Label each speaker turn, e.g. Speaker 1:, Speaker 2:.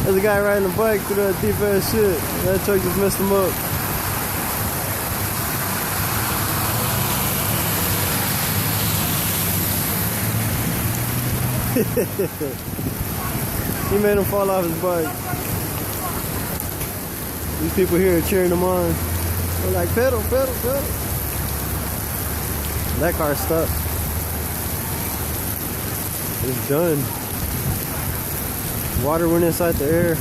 Speaker 1: There's a guy riding a bike through that deep ass shit. That truck just messed him up. He made him fall off his bike. These people here are cheering him on. They're like, pedal, pedal, pedal. That car's stuck. It's done. Water went inside the air.